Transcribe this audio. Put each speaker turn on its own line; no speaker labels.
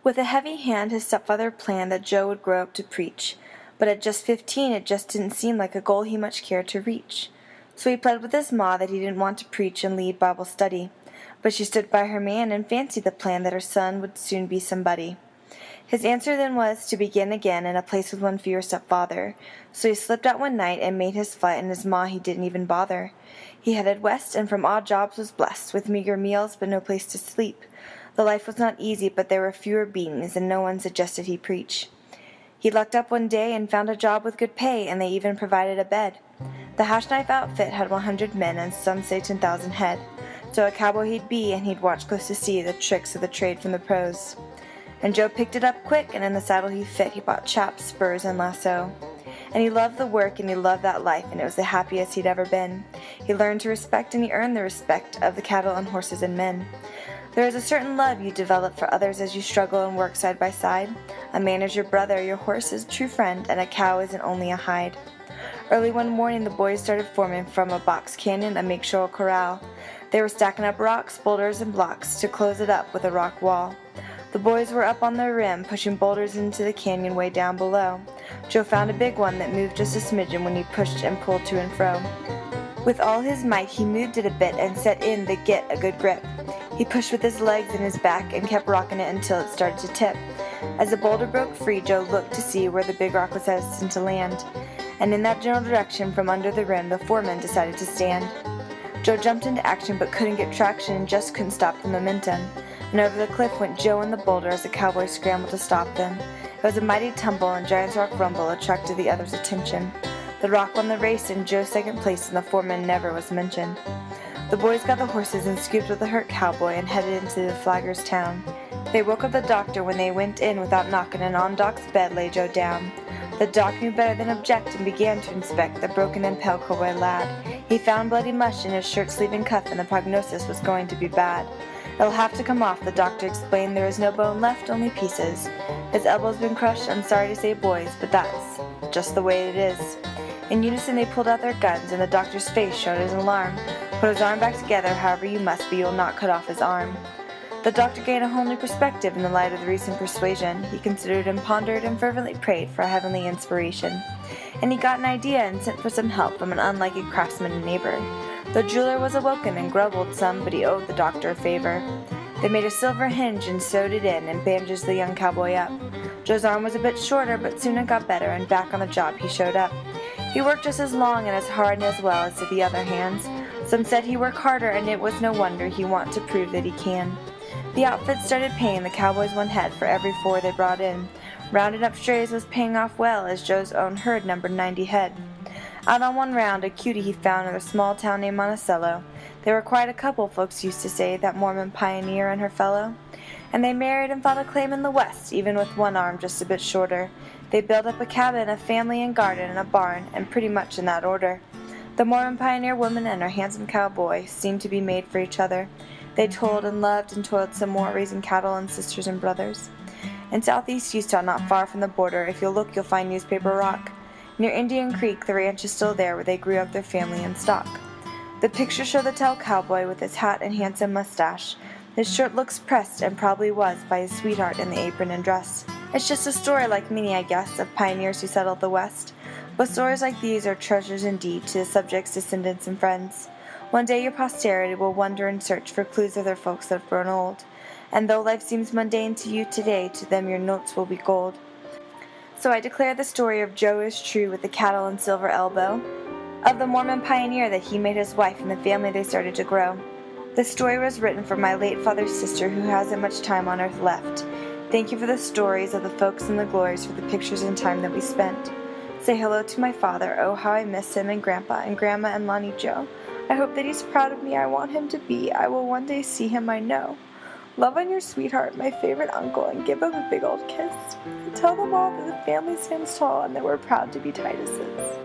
With a heavy hand his stepfather planned that Joe would grow up to preach, but at just 15 it just didn't seem like a goal he much cared to reach. So he pled with his ma that he didn't want to preach and lead Bible study, but she stood by her man and fancied the plan that her son would soon be somebody. His answer then was to begin again in a place with one fewer stepfather. So he slipped out one night and made his flight, and his ma he didn't even bother. He headed west and from odd jobs was blessed, with meager meals but no place to sleep. The life was not easy, but there were fewer beatings, and no one suggested he preach. He lucked up one day and found a job with good pay, and they even provided a bed. The hash knife outfit had 100 men, and some say 10,000 head. So a cowboy he'd be, and he'd watch close to see the tricks of the trade from the pros. And Joe picked it up quick, and in the saddle he fit. He bought chaps, spurs, and lasso. And he loved the work, and he loved that life, and it was the happiest he'd ever been. He learned to respect, and he earned the respect of the cattle and horses and men. There is a certain love you develop for others as you struggle and work side by side. A man is your brother, your horse is a true friend, and a cow isn't only a hide. Early one morning the boys started forming from a box canyon a makeshift corral. They were stacking up rocks, boulders, and blocks to close it up with a rock wall. The boys were up on the rim, pushing boulders into the canyon way down below. Joe found a big one that moved just a smidgen when he pushed and pulled to and fro. With all his might he moved it a bit and set in the get a good grip. He pushed with his legs and his back and kept rocking it until it started to tip. As the boulder broke free, Joe looked to see where the big rock was destined to land. And in that general direction from under the rim, the foreman decided to stand. Joe jumped into action but couldn't get traction and just couldn't stop the momentum. And over the cliff went Joe and the boulder as the cowboys scrambled to stop them. It was a mighty tumble, and Giant's Rock rumble attracted the others' attention. The rock won the race, and Joe second place, and the foreman never was mentioned. The boys got the horses and scooped with the hurt cowboy and headed into the Flaggers' town. They woke up the doctor when they went in without knocking, and on Doc's bed lay Joe down. The doc knew better than object and began to inspect the broken and pale cowboy lad. He found bloody mush in his shirt sleeve and cuff, and the prognosis was going to be bad. It'll have to come off, the doctor explained. There is no bone left, only pieces. His elbow's been crushed, I'm sorry to say, boys, but that's just the way it is. In unison they pulled out their guns, and the doctor's face showed his alarm. Put his arm back together, however you must, but you'll not cut off his arm. The doctor gained a whole new perspective in the light of the recent persuasion. He considered and pondered and fervently prayed for a heavenly inspiration. And he got an idea and sent for some help from an unlikely craftsman and neighbor. The jeweler was awoken and grumbled some, but he owed the doctor a favor. They made a silver hinge and sewed it in and bandaged the young cowboy up. Joe's arm was a bit shorter, but soon it got better, and back on the job he showed up. He worked just as long and as hard and as well as did the other hands. Some said he worked harder, and it was no wonder he wanted to prove that he can. The outfit started paying the cowboys one head for every 4 they brought in. Rounding up strays was paying off well, as Joe's own herd numbered 90 head. Out on one round, a cutie he found in a small town named Monticello. They were quite a couple, folks used to say, that Mormon pioneer and her fellow. And they married and filed a claim in the West, even with one arm just a bit shorter. They built up a cabin, a family and garden, and a barn, and pretty much in that order. The Mormon pioneer woman and her handsome cowboy seemed to be made for each other. They toiled and loved and toiled some more, raising cattle and sisters and brothers. In southeast Utah, not far from the border, if you'll look, you'll find Newspaper Rock. Near Indian Creek, the ranch is still there where they grew up their family and stock. The pictures show the tall cowboy with his hat and handsome mustache. His shirt looks pressed, and probably was, by his sweetheart in the apron and dress. It's just a story like many, I guess, of pioneers who settled the West. But stories like these are treasures indeed to the subjects, descendants, and friends. One day your posterity will wonder and search for clues of their folks that have grown old. And though life seems mundane to you today, to them your notes will be gold. So I declare the story of Joe is true with the cattle and silver elbow, of the Mormon pioneer that he made his wife and the family they started to grow. This story was written for my late father's sister who hasn't much time on earth left. Thank you for the stories of the folks and the glories, for the pictures and time that we spent. Say hello to my father, oh how I miss him, and Grandpa and Grandma and Lonnie Joe. I hope that he's proud of me, I want him to be. I will one day see him, I know. Love on your sweetheart, my favorite uncle, and give him a big old kiss. And tell them all that the family stands tall and that we're proud to be Tituses.